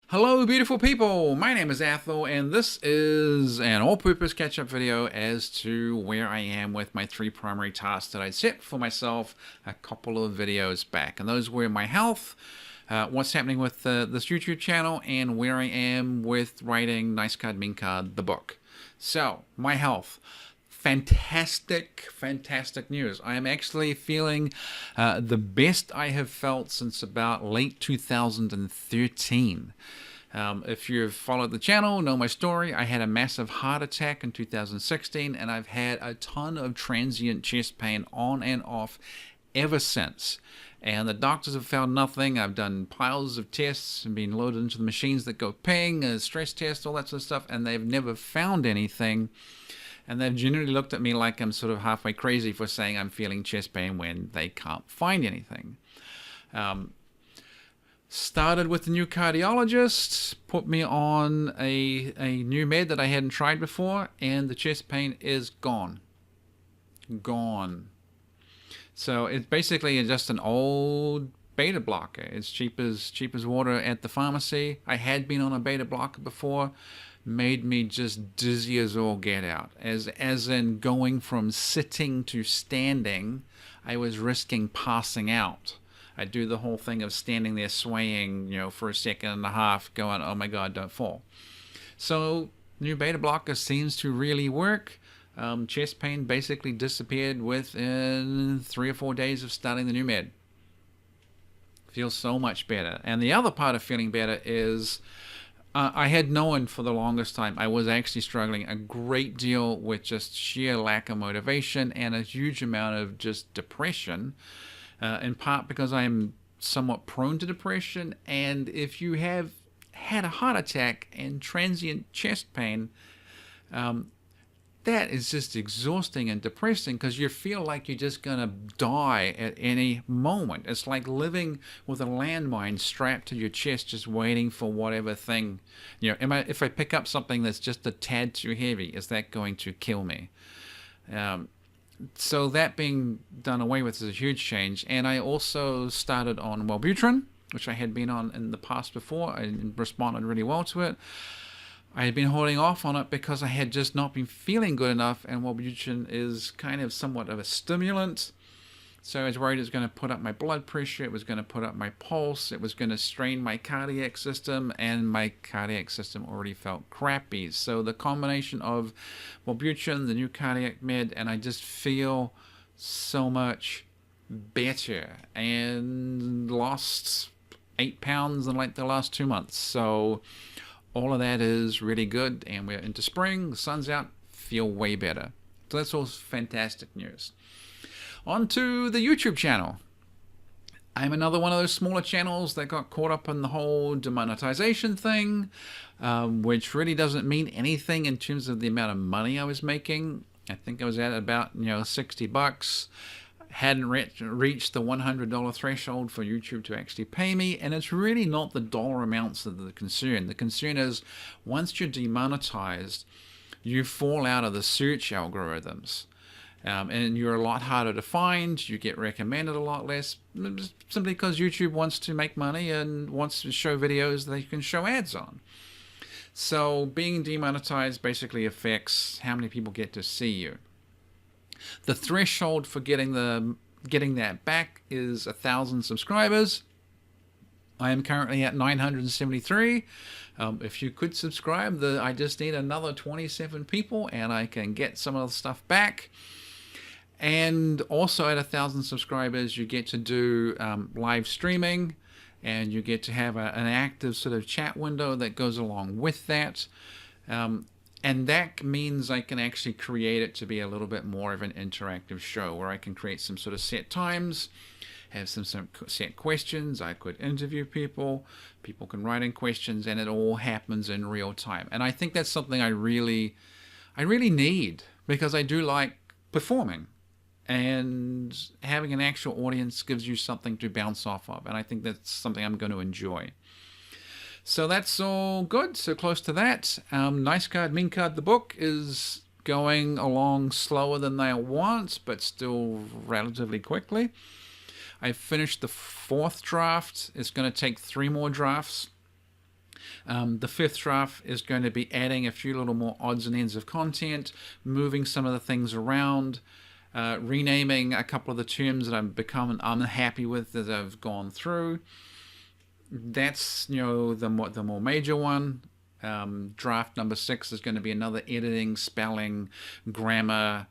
Hello beautiful people, my name is Athol and this is an all-purpose catch-up video as to where I am with my three primary tasks that I set for myself a couple of videos back. And those were my health, what's happening with this YouTube channel, and where I am with writing Nice Card, Mean Card, the book. So, my health. Fantastic news. I am actually feeling the best I have felt since about late 2013. If you've followed the channel, know my story, I had a massive heart attack in 2016 and I've had a ton of transient chest pain on and off ever since. And the doctors have found nothing. I've done piles of tests and been loaded into the machines that go ping, stress tests, all that sort of stuff, and they've never found anything. And they've generally looked at me like I'm sort of halfway crazy for saying I'm feeling chest pain when they can't find anything. Started with the new cardiologist, put me on a new med that I hadn't tried before, and the chest pain is gone. Gone. So it's basically just an old beta blocker. It's cheap as water at the pharmacy. I had been on a beta blocker before. Made me just dizzy as all get out. As in going from sitting to standing, I was risking passing out. I do the whole thing of standing there swaying, for a second and a half, going, oh my God, don't fall. So, new beta blocker seems to really work. Chest pain basically disappeared within 3 or 4 days of starting the new med. Feels so much better. And the other part of feeling better is I had known for the longest time I was actually struggling a great deal with just sheer lack of motivation and a huge amount of just depression, in part because I'm somewhat prone to depression. And if you have had a heart attack and transient chest pain, that is just exhausting and depressing because you feel like you're just going to die at any moment. It's like living with a landmine strapped to your chest, just waiting for whatever thing. If I pick up something that's just a tad too heavy, is that going to kill me? So that being done away with is a huge change. And I also started on Wellbutrin, which I had been on in the past before. I responded really well to it. I had been holding off on it because I had just not been feeling good enough, and Wellbutrin is kind of somewhat of a stimulant. So I was worried it was going to put up my blood pressure, it was going to put up my pulse, it was going to strain my cardiac system, and my cardiac system already felt crappy. So the combination of Wellbutrin, the new cardiac med, and I just feel so much better and lost 8 pounds in like the last 2 months. So all of that is really good, and we're into spring, the sun's out, feel way better. So that's all fantastic news. On to the YouTube channel. I'm another one of those smaller channels that got caught up in the whole demonetization thing, which really doesn't mean anything in terms of the amount of money I was making. I think I was at about $60. Hadn't reached the $100 threshold for YouTube to actually pay me, and it's really not the dollar amounts that are the concern. The concern is once you're demonetized, you fall out of the search algorithms, and you're a lot harder to find. You get recommended a lot less, simply because YouTube wants to make money and wants to show videos that you can show ads on. So being demonetized basically affects how many people get to see you. The threshold for getting that back is 1,000 subscribers. I am currently at 973. If you could subscribe, I just need another 27 people and I can get some of the stuff back. And also at 1,000 subscribers, you get to do live streaming, and you get to have an active sort of chat window that goes along with that. And that means I can actually create it to be a little bit more of an interactive show where I can create some sort of set times, have some set questions. I could interview people can write in questions, and it all happens in real time. And I think that's something I really need, because I do like performing, and having an actual audience gives you something to bounce off of, and I think that's something I'm going to enjoy. So that's all good. So close to that. Nice Card, Mean Card, the book is going along slower than I want, but still relatively quickly. I finished the 4th draft. It's going to take 3 more drafts. The fifth draft is going to be adding a few little more odds and ends of content, moving some of the things around, renaming a couple of the terms that I've become unhappy with as I've gone through. That's, you know, the more major one. Draft number 6 is going to be another editing, spelling, grammar,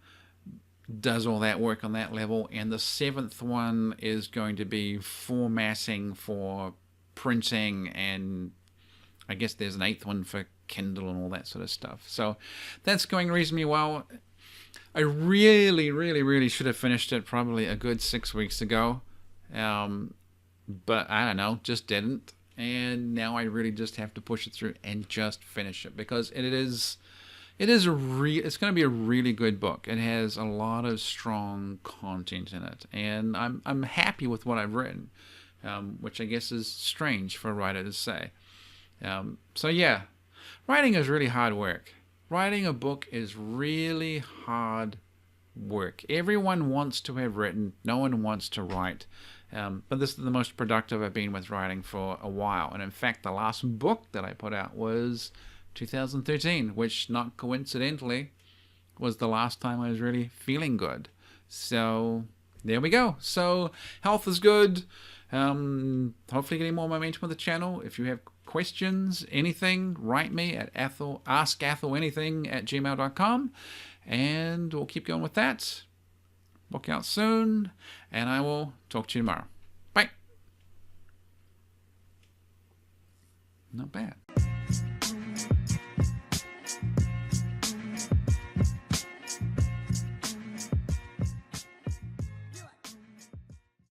does all that work on that level. And the 7th one is going to be formatting for printing, and I guess there's an 8th one for Kindle and all that sort of stuff. So that's going reasonably well. I really should have finished it probably a good 6 weeks ago. But I don't know, just didn't. And now I really just have to push it through and just finish it, because it's going to be a really good book. It has a lot of strong content in it, and I'm happy with what I've written, which I guess is strange for a writer to say. So yeah, writing is really hard work. Writing a book is really hard work. Everyone wants to have written, no one wants to write. But this is the most productive I've been with writing for a while. And in fact, the last book that I put out was 2013, which not coincidentally was the last time I was really feeling good. So there we go. So health is good. Hopefully getting more momentum with the channel. If you have questions, anything, write me at AskAtholAnything@gmail.com, and we'll keep going with that. Book out soon, and I will talk to you tomorrow. Bye. Not bad.